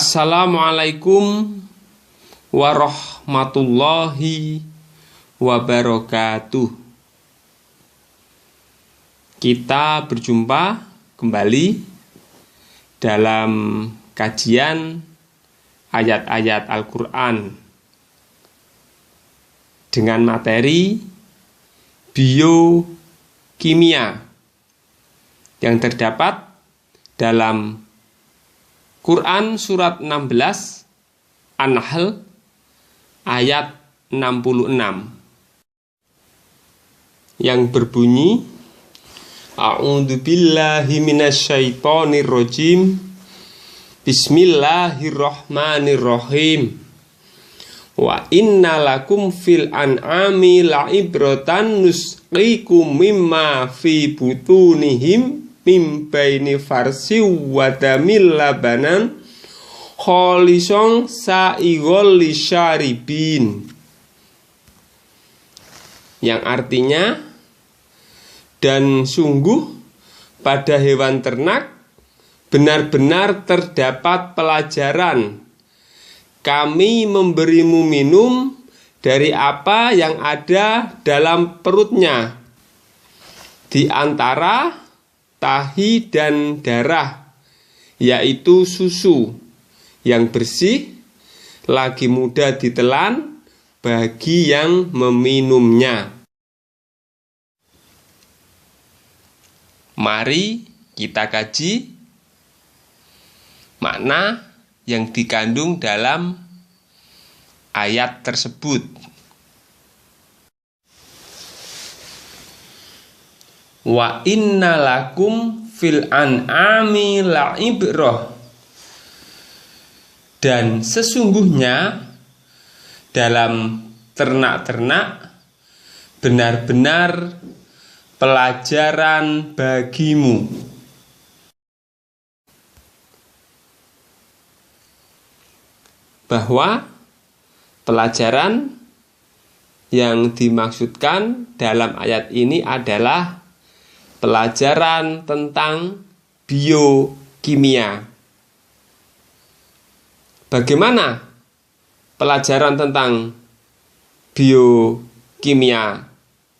Assalamualaikum warahmatullahi wabarakatuh. Kita berjumpa kembali dalam kajian ayat-ayat Al-Quran dengan materi biokimia yang terdapat dalam Quran surat 16 An-Nahl ayat 66 yang berbunyi, A'udzubillahi minasyaitonirrajim, Bismillahirrahmanirrahim. Wa inna lakum fil an'ami la'ibratan nusqikum mimma fi butunihim mim baini farsi wa damil labanan kholisong sa'ighol lisyaribin, yang artinya, dan sungguh pada hewan ternak benar-benar terdapat pelajaran. Kami memberimu minum dari apa yang ada dalam perutnya, di antara tahi dan darah, yaitu susu yang bersih, lagi mudah ditelan bagi yang meminumnya. Mari kita kaji makna yang dikandung dalam ayat tersebut. Wa inna lakum fil an'ami la'ibrah, dan sesungguhnya dalam ternak-ternak benar-benar pelajaran bagimu. Bahwa pelajaran yang dimaksudkan dalam ayat ini adalah pelajaran tentang biokimia. Bagaimana pelajaran tentang biokimia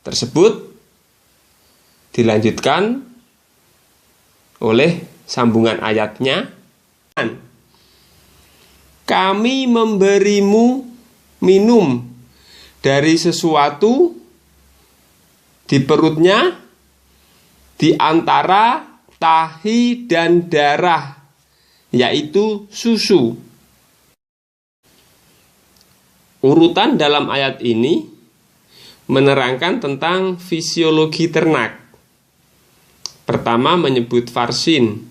tersebut? Dilanjutkan oleh sambungan ayatnya. Kami memberimu minum dari sesuatu di perutnya, di antara tahi dan darah, yaitu susu. Urutan dalam ayat ini menerangkan tentang fisiologi ternak. Pertama menyebut farsin.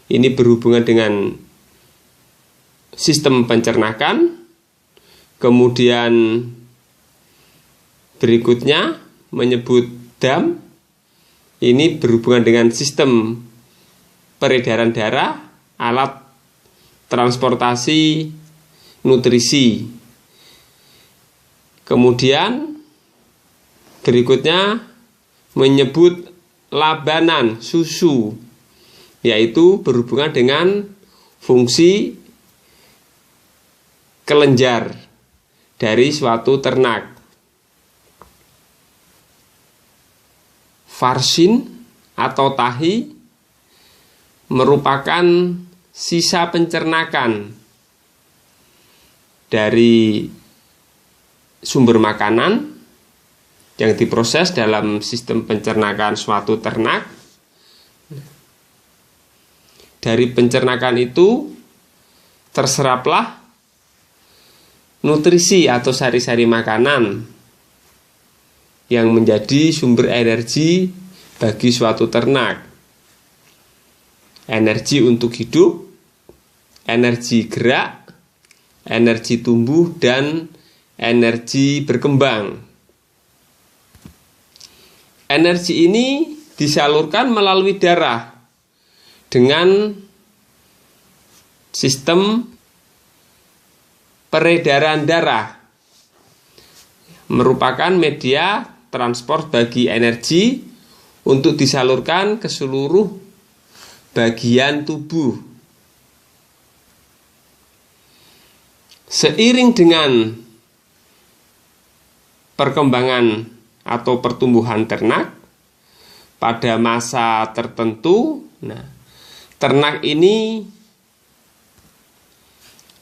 Ini berhubungan dengan sistem pencernakan. Kemudian berikutnya menyebut dam. Ini berhubungan dengan sistem peredaran darah, alat transportasi nutrisi. Kemudian berikutnya menyebut labanan, susu, yaitu berhubungan dengan fungsi kelenjar dari suatu ternak. Farsin atau tahi merupakan sisa pencernakan dari sumber makanan yang diproses dalam sistem pencernakan suatu ternak. Dari pencernakan itu terseraplah nutrisi atau sari-sari makanan yang menjadi sumber energi bagi suatu ternak. Energi untuk hidup, energi gerak, energi tumbuh, dan energi berkembang. Energi ini disalurkan melalui darah dengan sistem peredaran darah, merupakan media transport bagi energi untuk disalurkan ke seluruh bagian tubuh. Seiring dengan perkembangan atau pertumbuhan ternak pada masa tertentu, ternak ini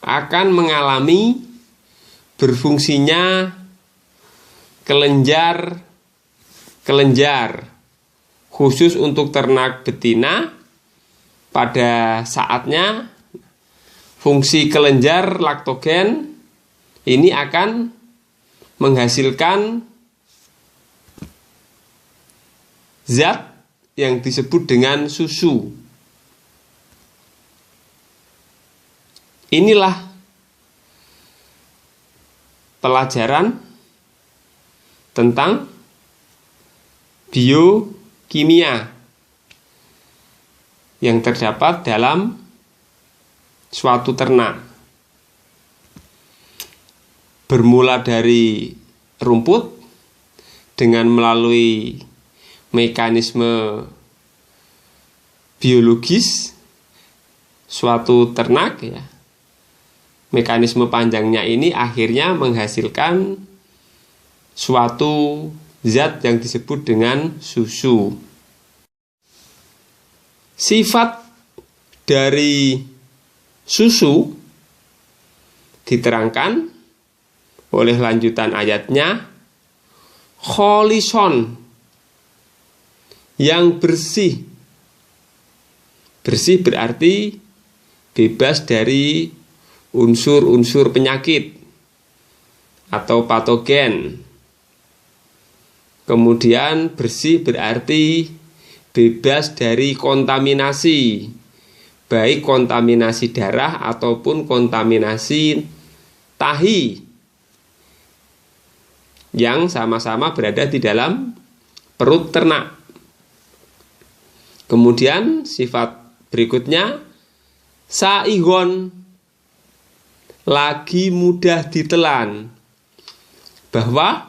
akan mengalami berfungsinya kelenjar khusus untuk ternak betina. Pada saatnya fungsi kelenjar laktogen ini akan menghasilkan zat yang disebut dengan susu. Inilah pelajaran tentang biokimia yang terdapat dalam suatu ternak. Bermula dari rumput dengan melalui mekanisme biologis suatu ternak, mekanisme panjangnya ini akhirnya menghasilkan suatu zat yang disebut dengan susu. Sifat dari susu diterangkan oleh lanjutan ayatnya, kholison, yang bersih. Bersih berarti bebas dari unsur-unsur penyakit atau patogen. Kemudian bersih berarti bebas dari kontaminasi, baik kontaminasi darah ataupun kontaminasi tahi yang sama-sama berada di dalam perut ternak. Kemudian sifat berikutnya, saigon, lagi mudah ditelan, bahwa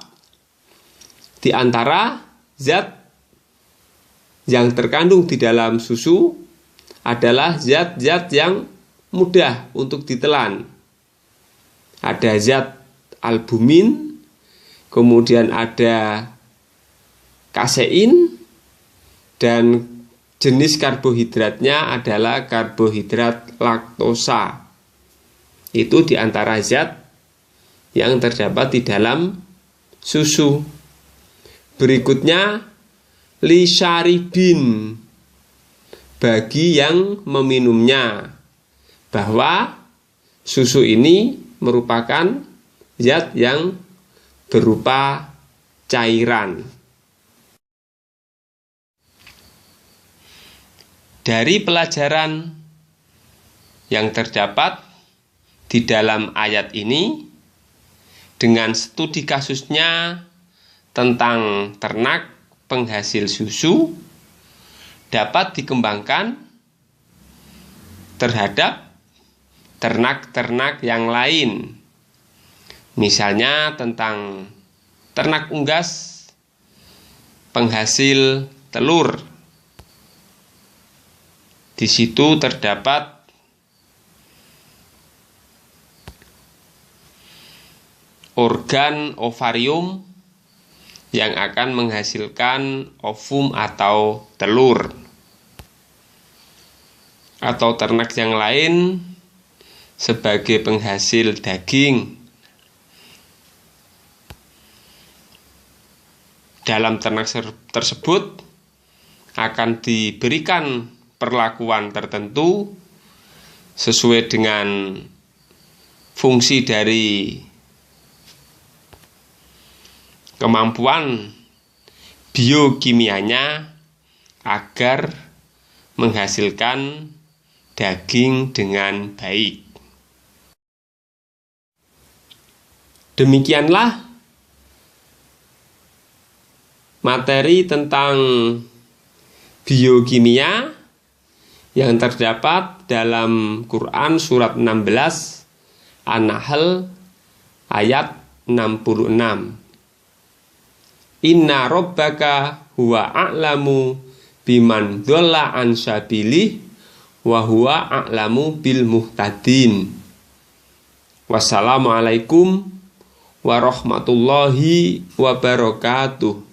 di antara zat yang terkandung di dalam susu adalah zat-zat yang mudah untuk ditelan. Ada zat albumin, kemudian ada kasein, dan jenis karbohidratnya adalah karbohidrat laktosa. Itu di antara zat yang terdapat di dalam susu. Berikutnya, lisyaribin, bagi yang meminumnya, bahwa susu ini merupakan zat yang berupa cairan. Dari pelajaran yang terdapat di dalam ayat ini, dengan studi kasusnya tentang ternak penghasil susu, dapat dikembangkan terhadap ternak-ternak yang lain. Misalnya tentang ternak unggas penghasil telur. Di situ terdapat organ ovarium yang akan menghasilkan ovum atau telur. Atau ternak yang lain sebagai penghasil daging. Dalam ternak tersebut akan diberikan perlakuan tertentu sesuai dengan fungsi dari kemampuan biokimianya agar menghasilkan daging dengan baik. Demikianlah materi tentang biokimia yang terdapat dalam Quran surat 16 An-Nahl ayat 66. Inna rabbaka huwa a'lamu biman dhalla an sabilih wa huwa a'lamu bil muhtadin. Wassalamualaikum warahmatullahi wabarakatuh.